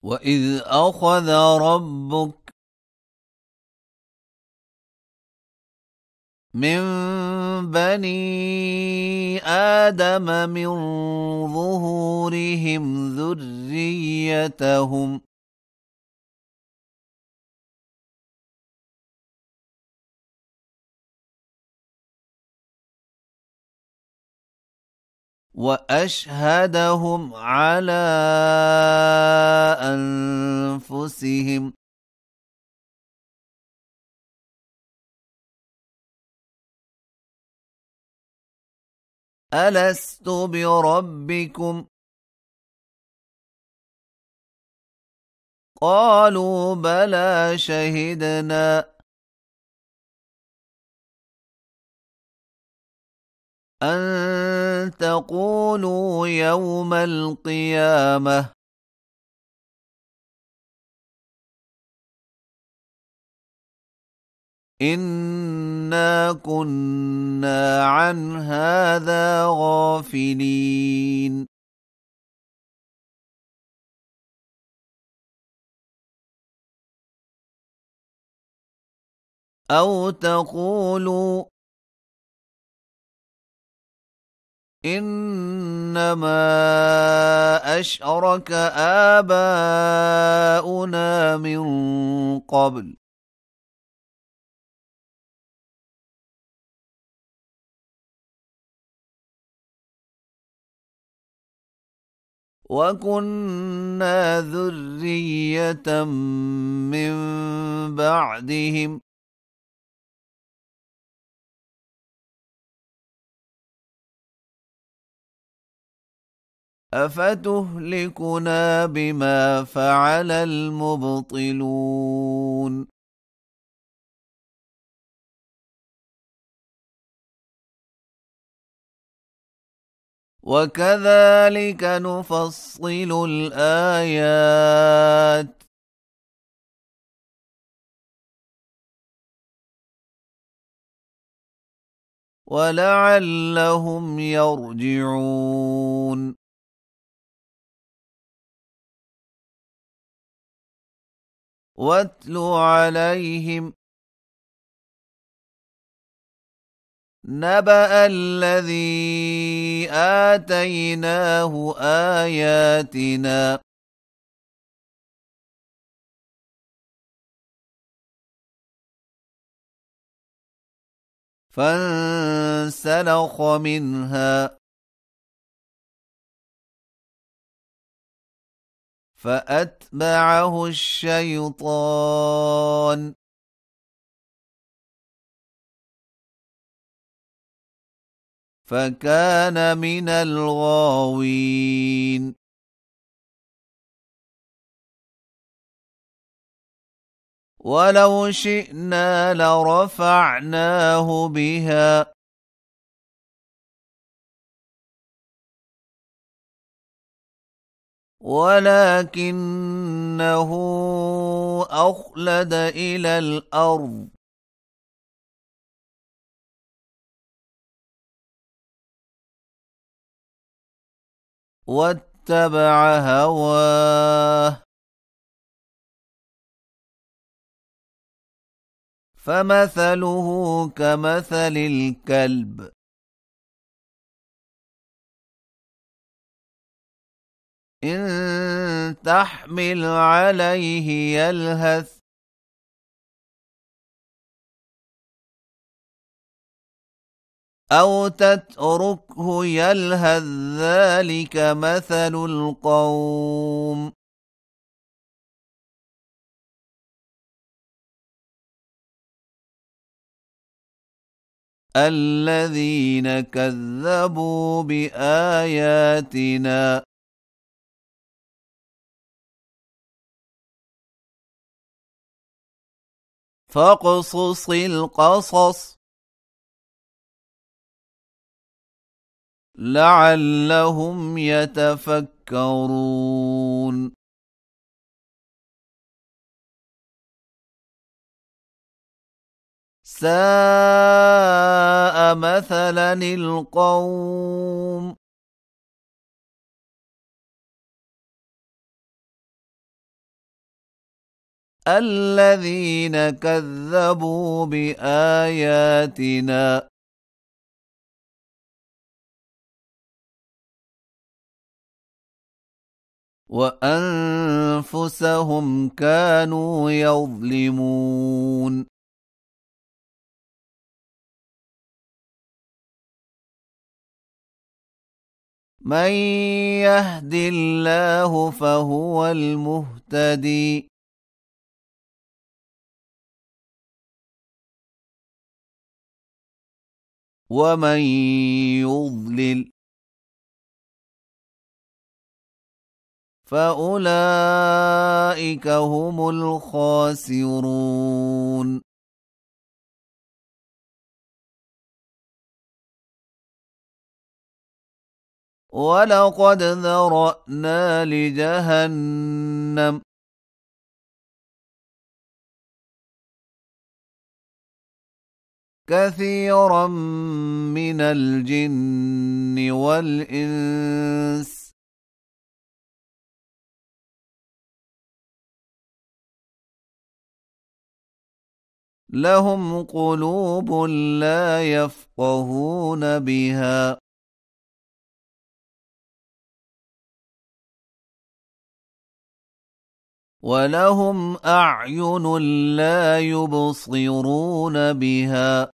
وإذ أخذ ربك من بني آدم من ظهورهم ذريتهم وأشهدهم على أنفسهم ألست بربكم قالوا بلى شهدنا أن تقولوا يوم القيامة إنا كنا عن هذا غافلين أو تقولوا إنما أشرك آباؤنا من قبل وكنا ذرية من بعدهم أفتهلكنا بما فعل المبطلون وكذلك نفصل الآيات ولعلهم يرجعون واتل عليهم نبأ الذي آتيناه آياتنا فانسلخ منها فأتبعه الشيطان فكان من الغاوين ولو شئنا لرفعناه بها ولكنه أخلد إلى الأرض واتبع هواه فمثله كمثل الكلب إن تحمل عليه يلهث أو تتركه يلهث ذلك مثل القوم الذين كذبوا بآياتنا فاقصص القصص لعلهم يتفكرون ساء مثلا القوم الذين كذبوا بآياتنا وأنفسهم كانوا يظلمون من يهد الله فهو المهتدي ومن يضلل فأولئك هم الخاسرون ولقد ذرأنا لجهنم كثيرا من الجن والإنس لهم قلوب لا يفقهون بها ولهم أعين لا يبصرون بها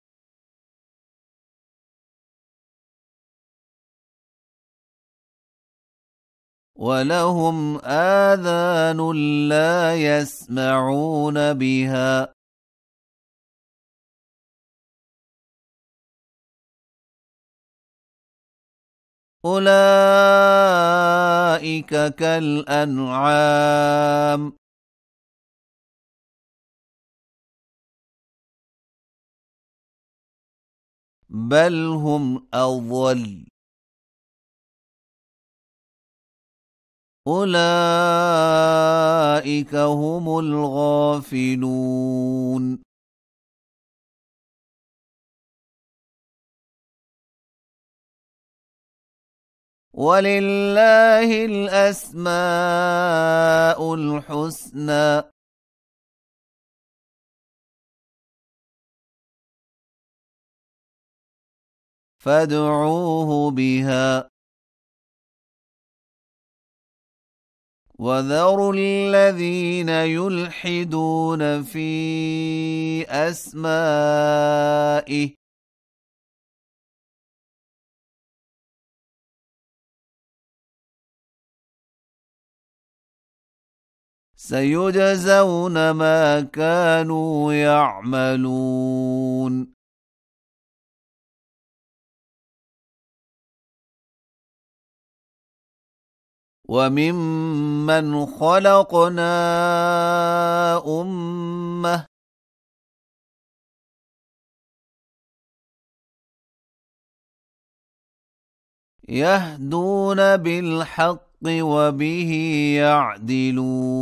ولهم آذان لا يسمعون بها أولئك كالأنعام بل هم أضل أولئك هم الغافلون ولله الأسماء الحسنى فادعوه بها وذروا الذين يلحدون في أسمائه سيجزون ما كانوا يعملون وممن خلقنا أمة يهدون بالحق وبه يعدلون